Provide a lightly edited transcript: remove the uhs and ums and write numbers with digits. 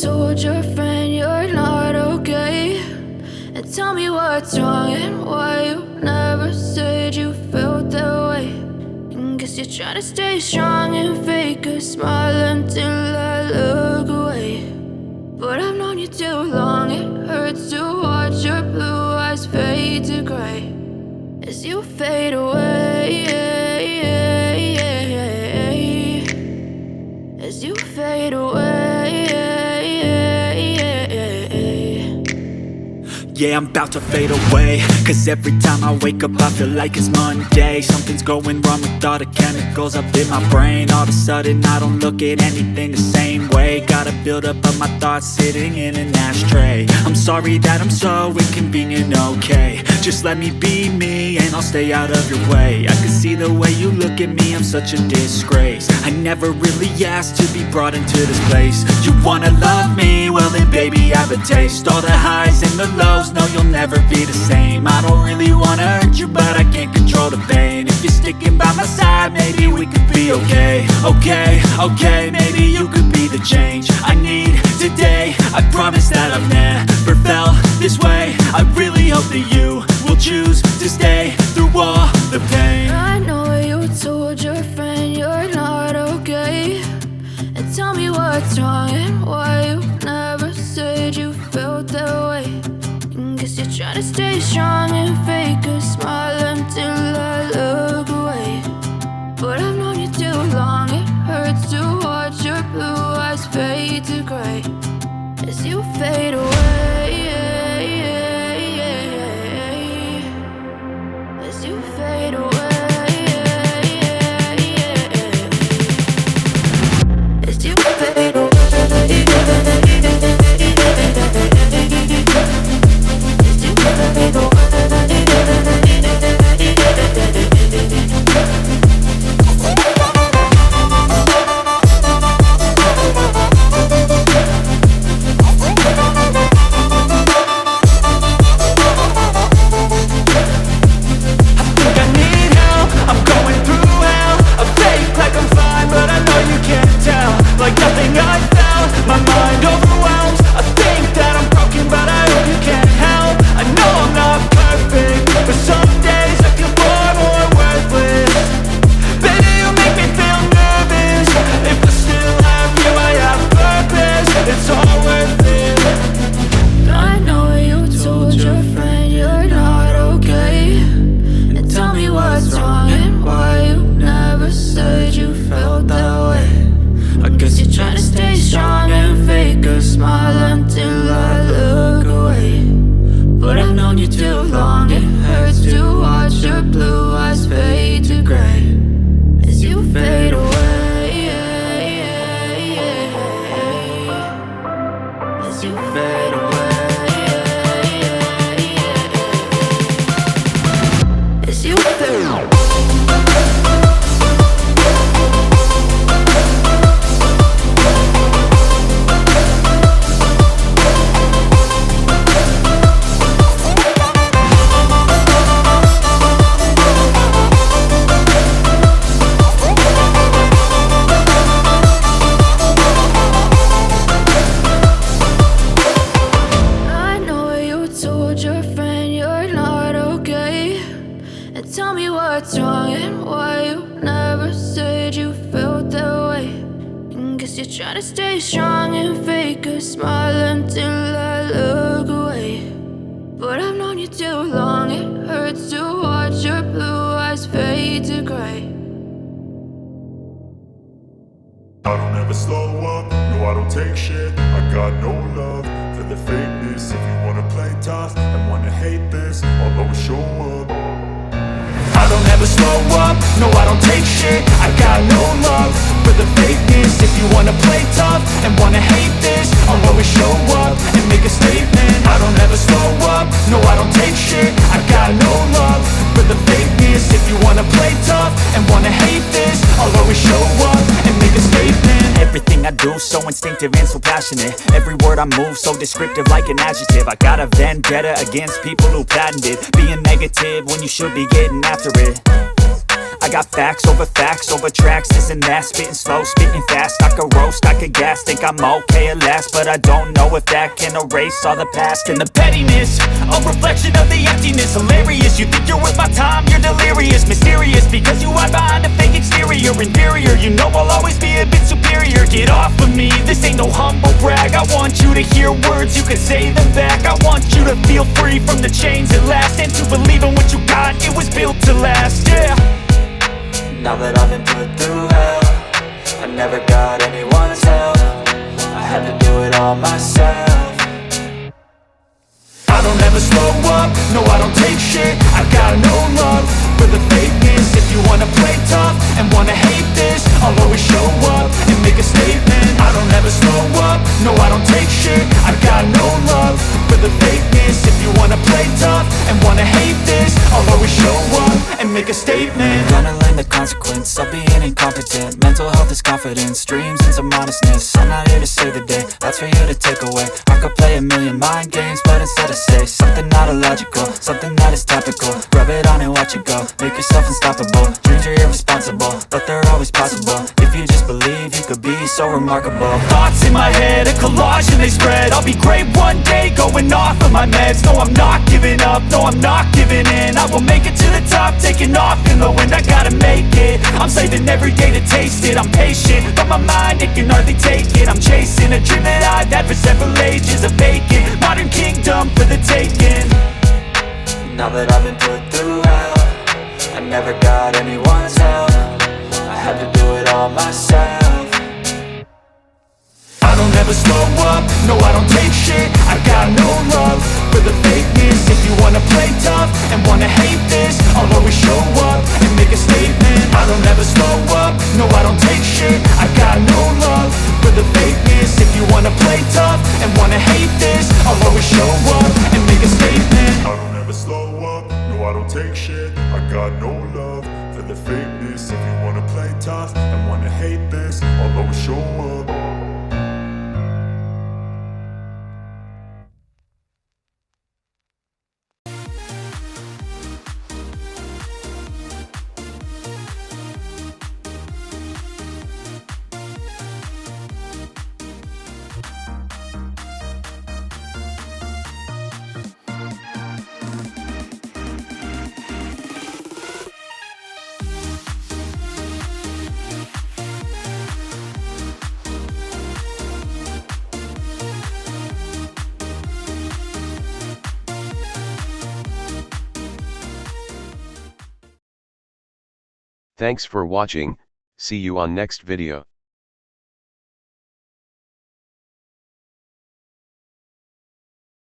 told your friend you're not okay, and tell me what's wrong and why you never said you felt that way. And guess you're trying to stay strong and fake a smile until I look away. But I've known you too long, it hurts to watch your blue eyes fade to gray as you fade away, as you fade away. Yeah, I'm about to fade away, cause every time I wake up I feel like it's Monday. Something's going wrong with all the chemicals up in my brain. All of a sudden I don't look at anything the same way. Gotta build up of my thoughts sitting in an ashtray. I'm sorry that I'm so inconvenient, okay. Just let me be me and I'll stay out of your way. I can see the way you look at me, I'm such a disgrace. I never really asked to be brought into this place. You wanna love me? Well then baby have a taste. All the highs and the lows, no you'll never be the same. I don't really wanna hurt you but I can't control the pain. If you're sticking by my side maybe we could be okay. Okay, maybe you could be the change I need today. I promise that I've never felt this way. I really hope that you will choose to stay through all the pain. I know you told your friend you're not okay, and tell me what's wrong and why you never said you felt that way. And guess you're trying to stay strong and fake a smile until I look away. But I've known you too long, it hurts to watch your blue eyes fade to gray as you fade away, as you fade away, as you fade away. Try to stay strong and fake a smile until I look away. But I've known you too long, it hurts to watch your blue eyes fade to gray. I don't ever slow up, no I don't take shit. I got no love for the fakeness. If you wanna play tough and wanna hate this, I'll always show up. I don't ever slow up, no I don't take shit. I got no love for the fakeness. If you wanna play tough and wanna hate this, I'll always show up and make a statement. I don't ever slow up, no I don't take shit. I got no love for the fakeness. If you wanna play tough and wanna hate this, I'll always show up and make a statement. Everything I do so instinctive and so passionate. Every word I move so descriptive like an adjective. I got a vendetta against people who patented being negative when you should be getting after it. I got facts over tracks, isn't that? Spitting slow, spitting fast, I could roast, I could gas. Think I'm okay at last, but I don't know if that can erase all the past. And the pettiness, a reflection of the emptiness. Hilarious, you think you're worth my time, you're delirious. Mysterious, because you hide behind a fake exterior. Inferior, you know I'll always be a bit superior. Get off of me, this ain't no humble brag. I want you to hear words, you can say them back. I want you to feel free from the chains at last, and to believe in what you got, it was built to last, yeah. Now that I've been put through hell, I never got anyone's help. I had to do it all myself. I don't ever slow up, no I don't take shit. I got no love for the fakeness. If you wanna play tough and wanna hate this, I'll always show up and make a statement. I don't ever slow up, no I don't take shit. I got no love for the fakeness. If you wanna play tough and wanna hate this, I'll always show up and make a statement. Gonna learn the consequence of being incompetent. Mental health is confidence, dreams and some modestness. I'm not here to save the day, that's for you to take away. I could play a million mind games, but instead I say something not illogical, something that is topical. Rub it on and watch it go, make yourself unstoppable. Dreams are irresponsible, but they're always possible. If you just believe, you could be so remarkable. Thoughts in my head, a collage and they spread. I'll be great one day, going off of my meds. No, I'm not giving up, no, I'm not giving in. I will make it to the top, taking off in the wind. I gotta make it, I'm saving every day to taste it. I'm patient, but my mind, it can hardly take it. I'm chasing a dream that I've had for several ages. A vacant, modern kingdom for the taking. Now that I've been put through hell, I never got anyone's help. I had to do it all myself. I don't ever slow up, no I don't take shit. I got no love for the fakeness. If you wanna play tough and wanna hate this, I'll always show up and make a statement. I don't ever slow up, no I don't take shit. I got no love for the fakeness. If you wanna play tough and wanna hate this, I'll always show up and make a statement. I don't ever slow up, no I don't take shit. I got no love for the fakeness. If you wanna play tough and wanna hate this, I'll always show up. Thanks for watching, see you on next video.